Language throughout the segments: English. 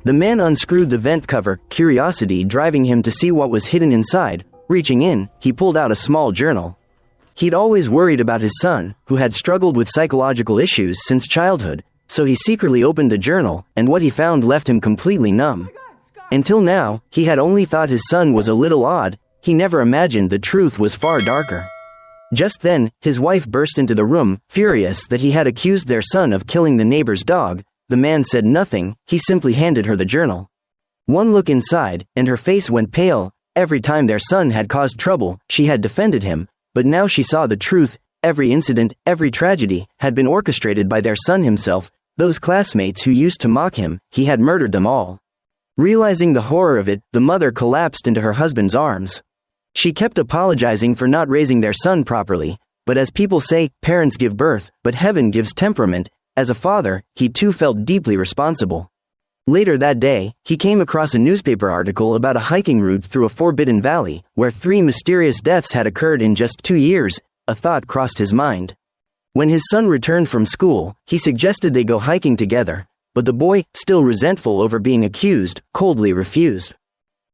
The man unscrewed the vent cover, curiosity driving him to see what was hidden inside. Reaching in, he pulled out a small journal. He'd always worried about his son, who had struggled with psychological issues since childhood, so he secretly opened the journal, and what he found left him completely numb. Until now, he had only thought his son was a little odd. He never imagined the truth was far darker. Just then, his wife burst into the room, furious that he had accused their son of killing the neighbor's dog. The man said nothing, he simply handed her the journal. One look inside, and her face went pale. Every time their son had caused trouble, she had defended him, but now she saw the truth. Every incident, every tragedy, had been orchestrated by their son himself. Those classmates who used to mock him, he had murdered them all. Realizing the horror of it, the mother collapsed into her husband's arms. She kept apologizing for not raising their son properly, but as people say, parents give birth, but heaven gives temperament. As a father, he too felt deeply responsible. Later that day, he came across a newspaper article about a hiking route through a forbidden valley, where 3 mysterious deaths had occurred in just 2 years. A thought crossed his mind. When his son returned from school, he suggested they go hiking together, but the boy, still resentful over being accused, coldly refused.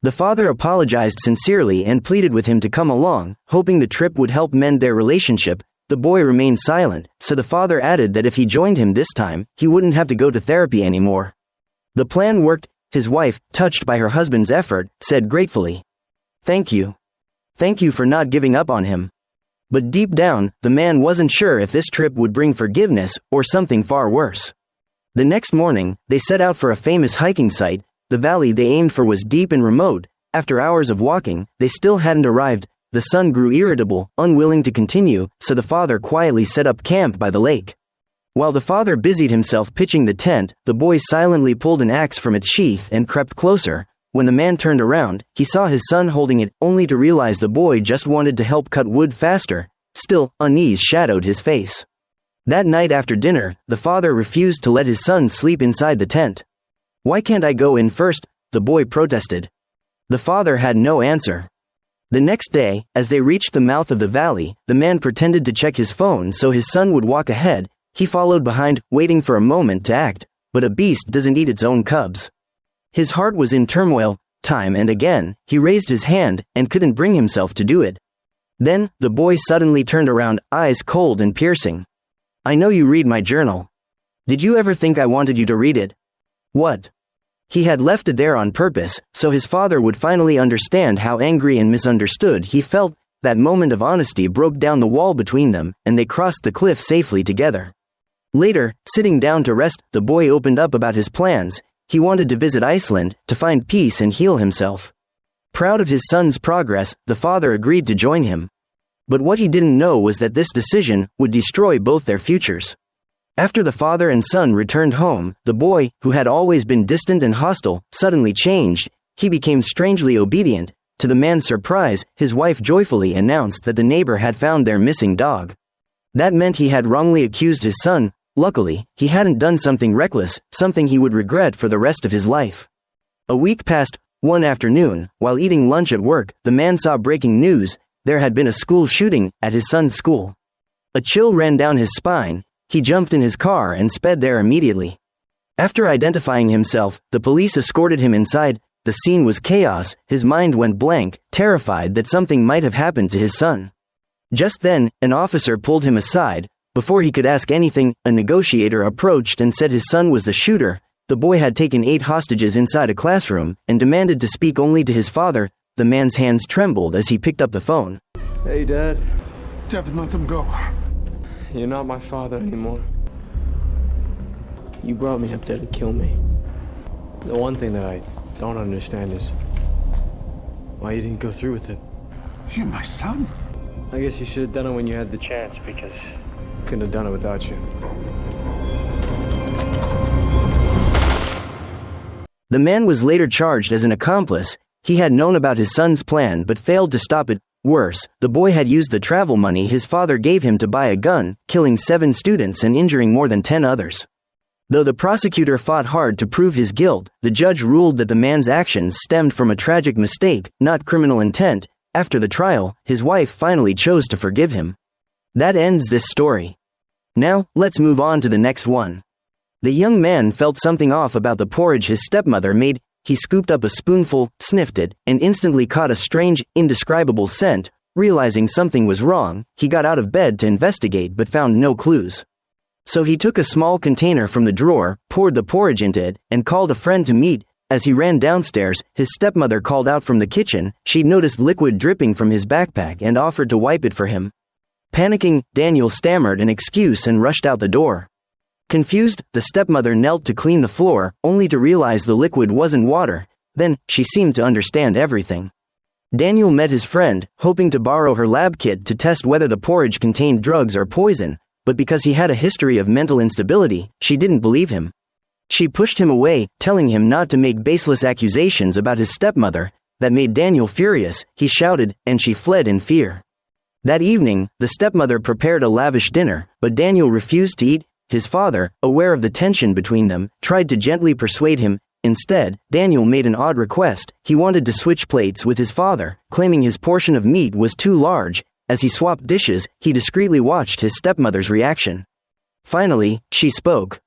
The father apologized sincerely and pleaded with him to come along, hoping the trip would help mend their relationship. The boy remained silent, so the father added that if he joined him this time, he wouldn't have to go to therapy anymore. The plan worked. His wife, touched by her husband's effort, said gratefully, "Thank you. Thank you for not giving up on him." But deep down, the man wasn't sure if this trip would bring forgiveness or something far worse. The next morning, they set out for a famous hiking site. The valley they aimed for was deep and remote. After hours of walking, they still hadn't arrived. The son grew irritable, unwilling to continue, so the father quietly set up camp by the lake. While the father busied himself pitching the tent, the boy silently pulled an axe from its sheath and crept closer. When the man turned around, he saw his son holding it, only to realize the boy just wanted to help cut wood faster. Still, unease shadowed his face. That night after dinner, the father refused to let his son sleep inside the tent. "Why can't I go in first?" the boy protested. The father had no answer. The next day, as they reached the mouth of the valley, the man pretended to check his phone so his son would walk ahead. He followed behind, waiting for a moment to act, but a beast doesn't eat its own cubs. His heart was in turmoil. Time and again, he raised his hand, and couldn't bring himself to do it. Then, the boy suddenly turned around, eyes cold and piercing. "I know you read my journal. Did you ever think I wanted you to read it?" "What?" He had left it there on purpose, so his father would finally understand how angry and misunderstood he felt. That moment of honesty broke down the wall between them, and they crossed the cliff safely together. Later, sitting down to rest, the boy opened up about his plans. He wanted to visit Iceland, to find peace and heal himself. Proud of his son's progress, the father agreed to join him. But what he didn't know was that this decision would destroy both their futures. After the father and son returned home, the boy, who had always been distant and hostile, suddenly changed. He became strangely obedient. To the man's surprise, his wife joyfully announced that the neighbor had found their missing dog. That meant he had wrongly accused his son. Luckily, he hadn't done something reckless, something he would regret for the rest of his life. A week passed. One afternoon, while eating lunch at work, the man saw breaking news. There had been a school shooting at his son's school. A chill ran down his spine. He jumped in his car and sped there immediately. After identifying himself, the police escorted him inside. The scene was chaos. His mind went blank, terrified that something might have happened to his son. Just then, an officer pulled him aside. Before he could ask anything, a negotiator approached and said his son was the shooter. The boy had taken 8 hostages inside a classroom and demanded to speak only to his father. The man's hands trembled as he picked up the phone. "Hey, Dad. Devin, let them go. You're not my father anymore. You brought me up there to kill me. The one thing that I don't understand is why you didn't go through with it. You're my son. I guess you should have done it when you had the chance, because I couldn't have done it without you." The man was later charged as an accomplice. He had known about his son's plan but failed to stop it. Worse, the boy had used the travel money his father gave him to buy a gun, killing 7 students and injuring more than 10 others. Though the prosecutor fought hard to prove his guilt, the judge ruled that the man's actions stemmed from a tragic mistake, not criminal intent. After the trial, his wife finally chose to forgive him. That ends this story. Now, let's move on to the next one. The young man felt something off about the porridge his stepmother made. He scooped up a spoonful, sniffed it, and instantly caught a strange, indescribable scent. Realizing something was wrong, he got out of bed to investigate but found no clues. So he took a small container from the drawer, poured the porridge into it, and called a friend to meet. As he ran downstairs, his stepmother called out from the kitchen. She'd noticed liquid dripping from his backpack and offered to wipe it for him. Panicking, Daniel stammered an excuse and rushed out the door. Confused, the stepmother knelt to clean the floor, only to realize the liquid wasn't water. Then, she seemed to understand everything. Daniel met his friend, hoping to borrow her lab kit to test whether the porridge contained drugs or poison, but because he had a history of mental instability, she didn't believe him. She pushed him away, telling him not to make baseless accusations about his stepmother. That made Daniel furious. He shouted, and she fled in fear. That evening, the stepmother prepared a lavish dinner, but Daniel refused to eat. His father, aware of the tension between them, tried to gently persuade him. Instead, Daniel made an odd request. He wanted to switch plates with his father, claiming his portion of meat was too large. As he swapped dishes, he discreetly watched his stepmother's reaction. Finally, she spoke.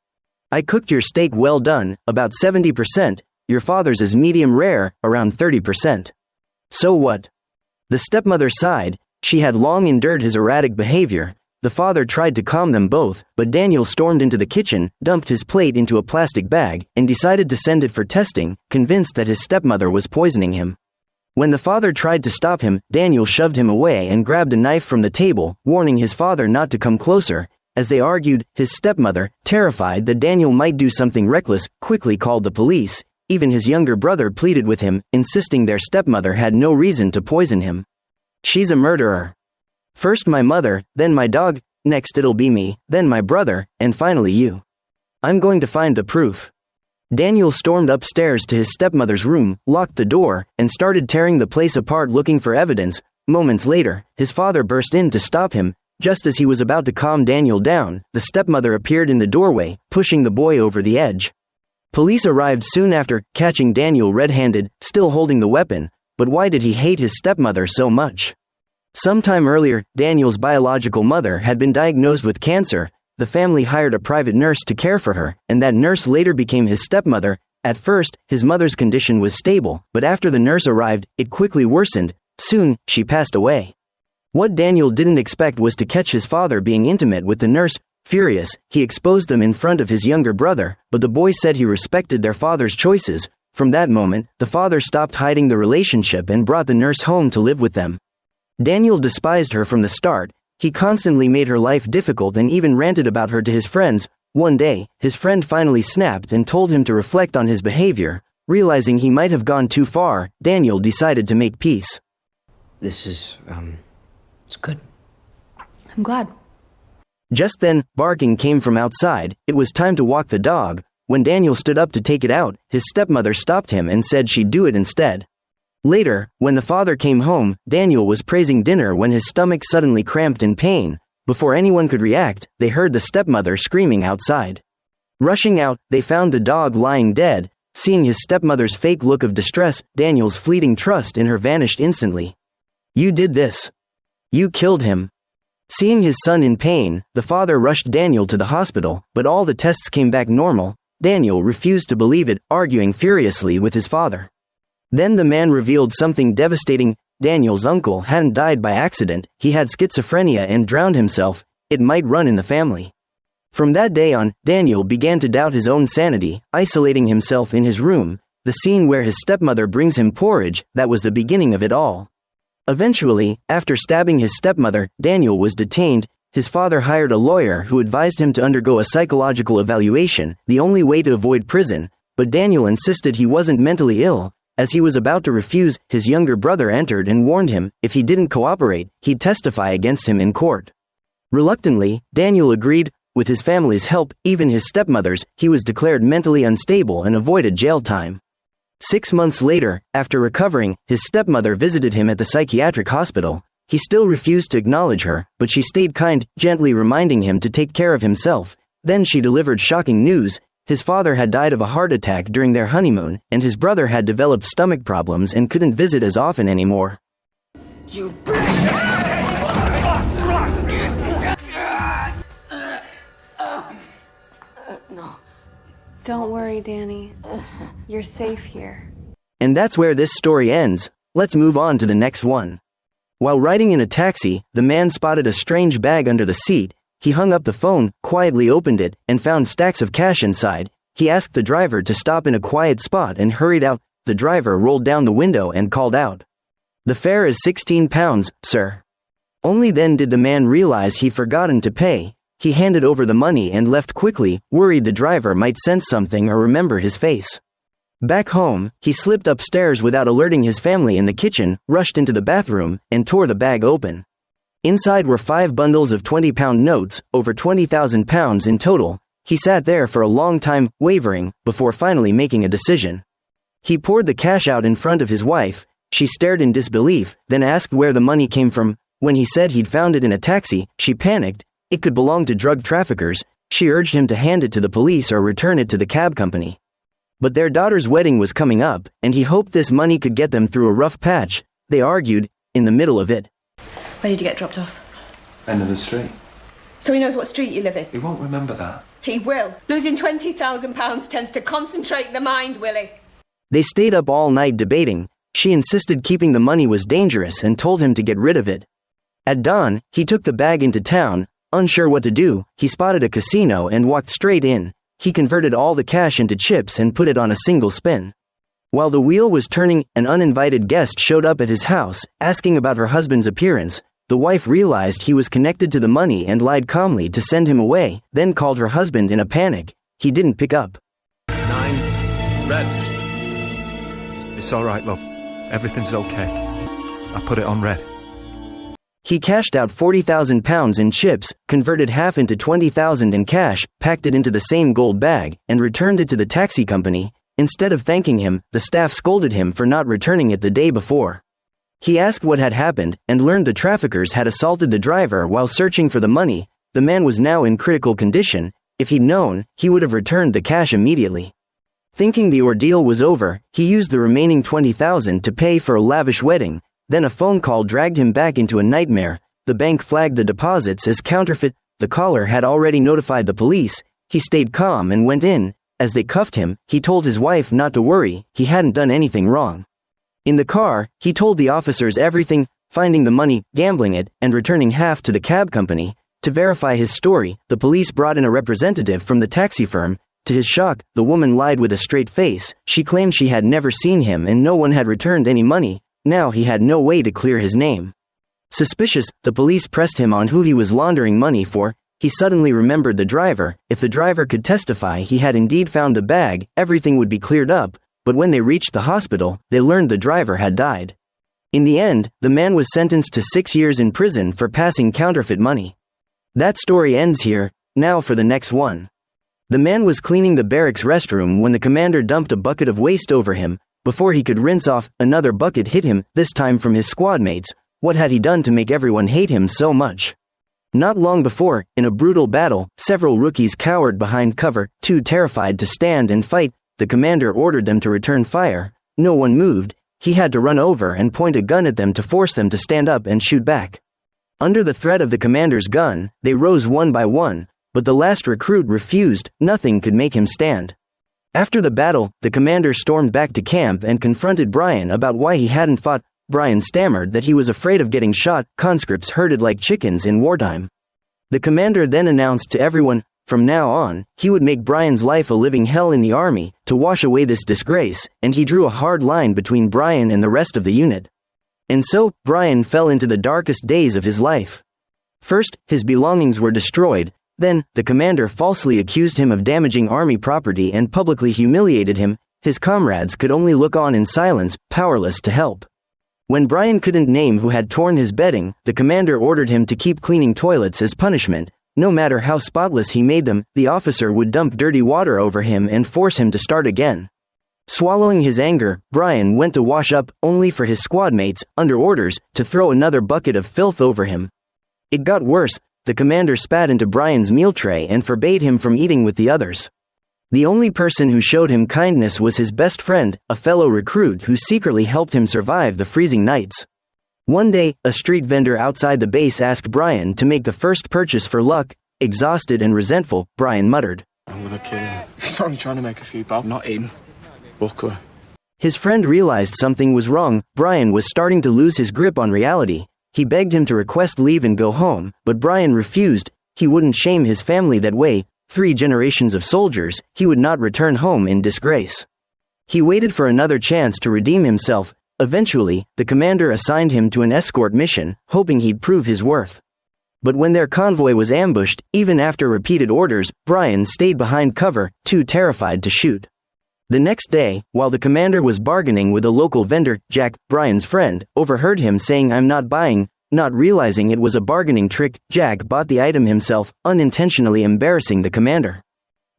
"I cooked your steak well done, about 70%. Your father's is medium rare, around 30%. So what?" The stepmother sighed. She had long endured his erratic behavior. The father tried to calm them both, but Daniel stormed into the kitchen, dumped his plate into a plastic bag, and decided to send it for testing, convinced that his stepmother was poisoning him. When the father tried to stop him, Daniel shoved him away and grabbed a knife from the table, warning his father not to come closer. As they argued, his stepmother, terrified that Daniel might do something reckless, quickly called the police. Even his younger brother pleaded with him, insisting their stepmother had no reason to poison him. "She's a murderer. First my mother, then my dog, next it'll be me, then my brother, and finally you. I'm going to find the proof." Daniel stormed upstairs to his stepmother's room, locked the door, and started tearing the place apart looking for evidence. Moments later, his father burst in to stop him. Just as he was about to calm Daniel down, the stepmother appeared in the doorway, pushing the boy over the edge. Police arrived soon after, catching Daniel red-handed, still holding the weapon. But why did he hate his stepmother so much? Sometime earlier, Daniel's biological mother had been diagnosed with cancer. The family hired a private nurse to care for her, and that nurse later became his stepmother. At first, his mother's condition was stable, but after the nurse arrived, it quickly worsened. Soon, she passed away. What Daniel didn't expect was to catch his father being intimate with the nurse. Furious, he exposed them in front of his younger brother, but the boy said he respected their father's choices. From that moment, the father stopped hiding the relationship and brought the nurse home to live with them. Daniel despised her from the start. He constantly made her life difficult and even ranted about her to his friends. One day, his friend finally snapped and told him to reflect on his behavior. Realizing he might have gone too far, Daniel decided to make peace. This is, it's good. I'm glad. Just then, barking came from outside. It was time to walk the dog. When Daniel stood up to take it out, his stepmother stopped him and said she'd do it instead. Later, when the father came home, Daniel was praising dinner when his stomach suddenly cramped in pain. Before anyone could react, they heard the stepmother screaming outside. Rushing out, they found the dog lying dead. Seeing his stepmother's fake look of distress, Daniel's fleeting trust in her vanished instantly. "You did this. You killed him." Seeing his son in pain, the father rushed Daniel to the hospital, but all the tests came back normal. Daniel refused to believe it, arguing furiously with his father. Then the man revealed something devastating. Daniel's uncle hadn't died by accident. He had schizophrenia and drowned himself. It might run in the family. From that day on, Daniel began to doubt his own sanity, isolating himself in his room. The scene where his stepmother brings him porridge, that was the beginning of it all. Eventually, after stabbing his stepmother, Daniel was detained. His father hired a lawyer who advised him to undergo a psychological evaluation, the only way to avoid prison. But Daniel insisted he wasn't mentally ill. As he was about to refuse, his younger brother entered and warned him, if he didn't cooperate, he'd testify against him in court. Reluctantly, Daniel agreed. With his family's help, even his stepmother's, he was declared mentally unstable and avoided jail time. 6 months later, after recovering, his stepmother visited him at the psychiatric hospital. He still refused to acknowledge her, but she stayed kind, gently reminding him to take care of himself. Then she delivered shocking news. His father had died of a heart attack during their honeymoon, and his brother had developed stomach problems and couldn't visit as often anymore. You No. Don't worry, Danny. You're safe here. And that's where this story ends. Let's move on to the next one. While riding in a taxi, the man spotted a strange bag under the seat. He hung up the phone, quietly opened it, and found stacks of cash inside. He asked the driver to stop in a quiet spot and hurried out. The driver rolled down the window and called out, "The fare is £16, sir." Only then did the man realize he'd forgotten to pay. He handed over the money and left quickly, worried the driver might sense something or remember his face. Back home, he slipped upstairs without alerting his family in the kitchen, rushed into the bathroom, and tore the bag open. Inside were 5 bundles of £20 notes, over £20,000 in total. He sat there for a long time, wavering, before finally making a decision. He poured the cash out in front of his wife. She stared in disbelief, then asked where the money came from. When he said he'd found it in a taxi, she panicked. It could belong to drug traffickers. She urged him to hand it to the police or return it to the cab company. But their daughter's wedding was coming up, and he hoped this money could get them through a rough patch. They argued, in the middle of it. Where did you get dropped off? End of the street. So he knows what street you live in? He won't remember that. He will. Losing £20,000 tends to concentrate the mind, Willie. They stayed up all night debating. She insisted keeping the money was dangerous and told him to get rid of it. At dawn, he took the bag into town. Unsure what to do, he spotted a casino and walked straight in. He converted all the cash into chips and put it on a single spin. While the wheel was turning, an uninvited guest showed up at his house, asking about her husband's appearance. The wife realized he was connected to the money and lied calmly to send him away, then called her husband in a panic. He didn't pick up. 9, red. It's all right, love. Everything's okay. I put it on red. He cashed out £40,000 in chips, converted half into $20,000 in cash, packed it into the same gold bag, and returned it to the taxi company. Instead of thanking him, the staff scolded him for not returning it the day before. He asked what had happened, and learned the traffickers had assaulted the driver while searching for the money. The man was now in critical condition. If he'd known, he would have returned the cash immediately. Thinking the ordeal was over, he used the remaining $20,000 to pay for a lavish wedding. Then a phone call dragged him back into a nightmare. The bank flagged the deposits as counterfeit. The caller had already notified the police. He stayed calm and went in. As they cuffed him, he told his wife not to worry, he hadn't done anything wrong. In the car, he told the officers everything, finding the money, gambling it, and returning half to the cab company. To verify his story, the police brought in a representative from the taxi firm. To his shock, the woman lied with a straight face. She claimed she had never seen him and no one had returned any money. Now he had no way to clear his name. Suspicious, the police pressed him on who he was laundering money for. He suddenly remembered the driver. If the driver could testify he had indeed found the bag, everything would be cleared up. But when they reached the hospital, they learned the driver had died. In the end, the man was sentenced to 6 years in prison for passing counterfeit money. That story ends here. Now for the next one. The man was cleaning the barracks restroom when the commander dumped a bucket of waste over him. Before he could rinse off, another bucket hit him, this time from his squad mates. What had he done to make everyone hate him so much? Not long before, in a brutal battle, several rookies cowered behind cover, too terrified to stand and fight. The commander ordered them to return fire. No one moved. He had to run over and point a gun at them to force them to stand up and shoot back. Under the threat of the commander's gun, they rose one by one, but the last recruit refused. Nothing could make him stand. After the battle, the commander stormed back to camp and confronted Brian about why he hadn't fought. Brian stammered that he was afraid of getting shot. Conscripts herded like chickens in wartime. The commander then announced to everyone, from now on, he would make Brian's life a living hell in the army, to wash away this disgrace, and he drew a hard line between Brian and the rest of the unit. And so, Brian fell into the darkest days of his life. First, his belongings were destroyed. Then, the commander falsely accused him of damaging army property and publicly humiliated him. His comrades could only look on in silence, powerless to help. When Brian couldn't name who had torn his bedding, the commander ordered him to keep cleaning toilets as punishment. No matter how spotless he made them, the officer would dump dirty water over him and force him to start again. Swallowing his anger, Brian went to wash up, only for his squad mates, under orders, to throw another bucket of filth over him. It got worse. The commander spat into Brian's meal tray and forbade him from eating with the others. The only person who showed him kindness was his best friend, a fellow recruit who secretly helped him survive the freezing nights. One day, a street vendor outside the base asked Brian to make the first purchase for luck. Exhausted and resentful, Brian muttered, I'm gonna kill him. He's only trying to make a few bob. Not him. Buckler. His friend realized something was wrong. Brian was starting to lose his grip on reality. He begged him to request leave and go home, but Brian refused. He wouldn't shame his family that way. 3 generations of soldiers, he would not return home in disgrace. He waited for another chance to redeem himself. Eventually, the commander assigned him to an escort mission, hoping he'd prove his worth. But when their convoy was ambushed, even after repeated orders, Brian stayed behind cover, too terrified to shoot. The next day, while the commander was bargaining with a local vendor, Jack, Brian's friend, overheard him saying, "I'm not buying." Not realizing it was a bargaining trick, Jack bought the item himself, unintentionally embarrassing the commander.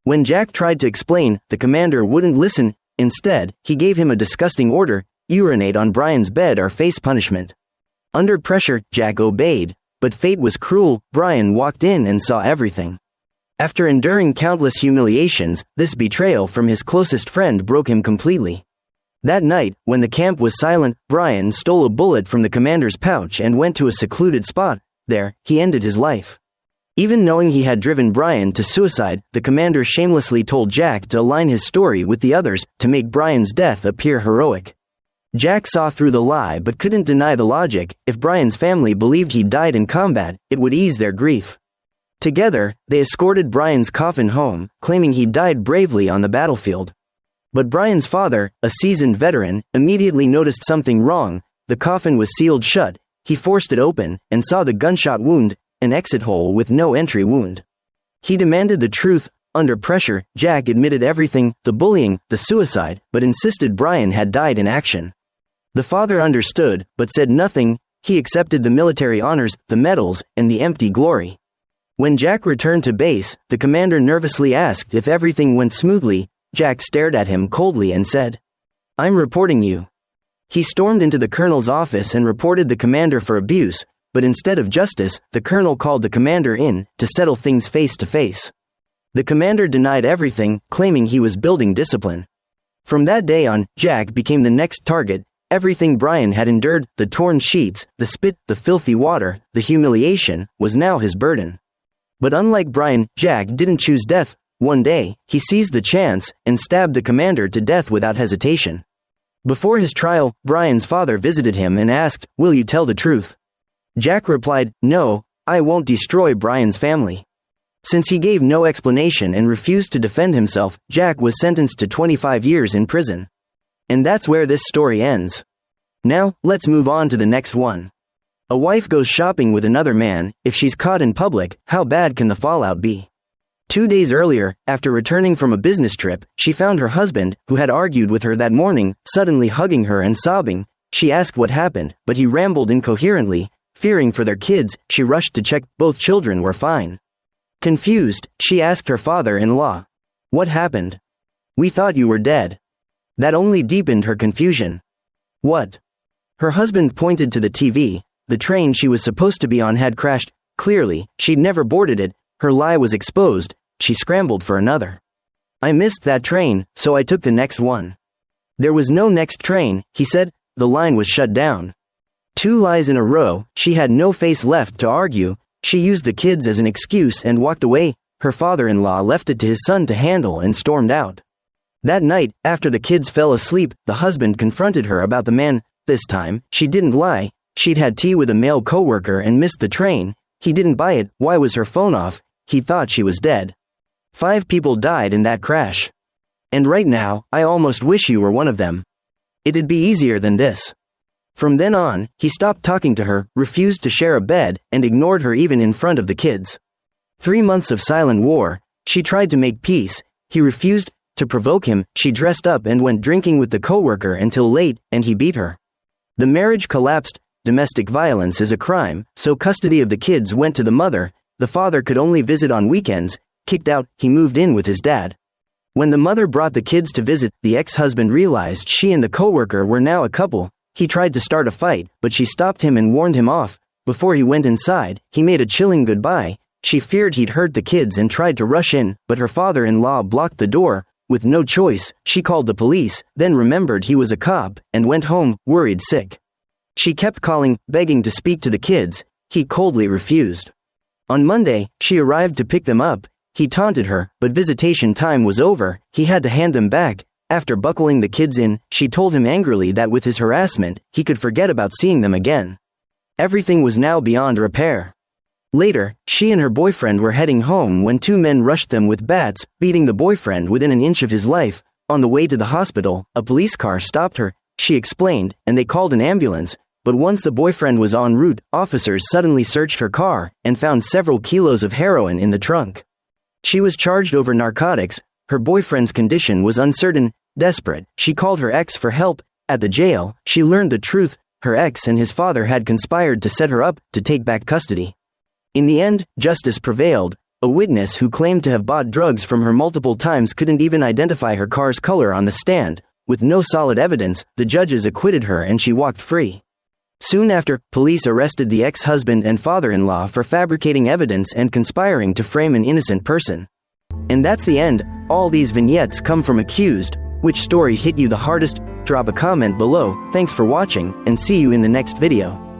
When Jack tried to explain, the commander wouldn't listen. Instead, he gave him a disgusting order: urinate on Brian's bed or face punishment. Under pressure, Jack obeyed, but fate was cruel. Brian walked in and saw everything. After enduring countless humiliations, this betrayal from his closest friend broke him completely. That night, when the camp was silent, Brian stole a bullet from the commander's pouch and went to a secluded spot. There, he ended his life. Even knowing he had driven Brian to suicide, the commander shamelessly told Jack to align his story with the others, to make Brian's death appear heroic. Jack saw through the lie but couldn't deny the logic. If Brian's family believed he died in combat, it would ease their grief. Together, they escorted Brian's coffin home, claiming he died bravely on the battlefield. But Brian's father, a seasoned veteran, immediately noticed something wrong. The coffin was sealed shut. He forced it open, and saw the gunshot wound, an exit hole with no entry wound. He demanded the truth. Under pressure, Jack admitted everything: the bullying, the suicide, but insisted Brian had died in action. The father understood, but said nothing. He accepted the military honors, the medals, and the empty glory. When Jack returned to base, the commander nervously asked if everything went smoothly. Jack stared at him coldly and said, "I'm reporting you." He stormed into the colonel's office and reported the commander for abuse, but instead of justice, the colonel called the commander in to settle things face to face. The commander denied everything, claiming he was building discipline. From that day on, Jack became the next target. Everything Brian had endured, the torn sheets, the spit, the filthy water, the humiliation, was now his burden. But unlike Brian, Jack didn't choose death. One day, he seized the chance and stabbed the commander to death without hesitation. Before his trial, Brian's father visited him and asked, "Will you tell the truth?" Jack replied, "No, I won't destroy Brian's family." Since he gave no explanation and refused to defend himself, Jack was sentenced to 25 years in prison. And that's where this story ends. Now, let's move on to the next one. A wife goes shopping with another man. If she's caught in public, how bad can the fallout be? 2 days earlier, after returning from a business trip, she found her husband, who had argued with her that morning, suddenly hugging her and sobbing. She asked what happened, but he rambled incoherently. Fearing for their kids, she rushed to check. Both children were fine. Confused, she asked her father-in-law, "What happened? We thought you were dead." That only deepened her confusion. "What?" Her husband pointed to the TV. The train she was supposed to be on had crashed. Clearly, she'd never boarded it. Her lie was exposed. She scrambled for another. "I missed that train, so I took the next one." "There was no next train," he said. "The line was shut down." 2 lies in a row. She had no face left to argue. She used the kids as an excuse and walked away. Her father-in-law left it to his son to handle and stormed out. That night, after the kids fell asleep, the husband confronted her about the man. This time, she didn't lie. She'd had tea with a male coworker and missed the train. He didn't buy it. Why was her phone off? He thought she was dead. 5 people died in that crash. And right now, I almost wish you were one of them. It'd be easier than this. From then on, he stopped talking to her, refused to share a bed, and ignored her even in front of the kids. 3 months of silent war. She tried to make peace. He refused. To provoke him, she dressed up and went drinking with the coworker until late, and he beat her. The marriage collapsed. Domestic violence is a crime, so custody of the kids went to the mother. The father could only visit on weekends. Kicked out, he moved in with his dad. When the mother brought the kids to visit, the ex-husband realized she and the coworker were now a couple. He tried to start a fight, but she stopped him and warned him off. Before he went inside, he made a chilling goodbye. She feared he'd hurt the kids and tried to rush in, but her father-in-law blocked the door. With no choice, she called the police, then remembered he was a cop, and went home, worried sick. She kept calling, begging to speak to the kids. He coldly refused. On Monday, she arrived to pick them up. He taunted her, but visitation time was over, he had to hand them back. After buckling the kids in, she told him angrily that with his harassment, he could forget about seeing them again. Everything was now beyond repair. Later, she and her boyfriend were heading home when two men rushed them with bats, beating the boyfriend within an inch of his life. On the way to the hospital, a police car stopped her, she explained, and they called an ambulance. But once the boyfriend was en route, officers suddenly searched her car and found several kilos of heroin in the trunk. She was charged over narcotics. Her boyfriend's condition was uncertain. Desperate, she called her ex for help. At the jail, she learned the truth. Her ex and his father had conspired to set her up to take back custody. In the end, justice prevailed. A witness who claimed to have bought drugs from her multiple times couldn't even identify her car's color on the stand. With no solid evidence, the judges acquitted her and she walked free. Soon after, police arrested the ex-husband and father-in-law for fabricating evidence and conspiring to frame an innocent person. And that's the end. All these vignettes come from Accused. Which story hit you the hardest? Drop a comment below. Thanks for watching, and see you in the next video.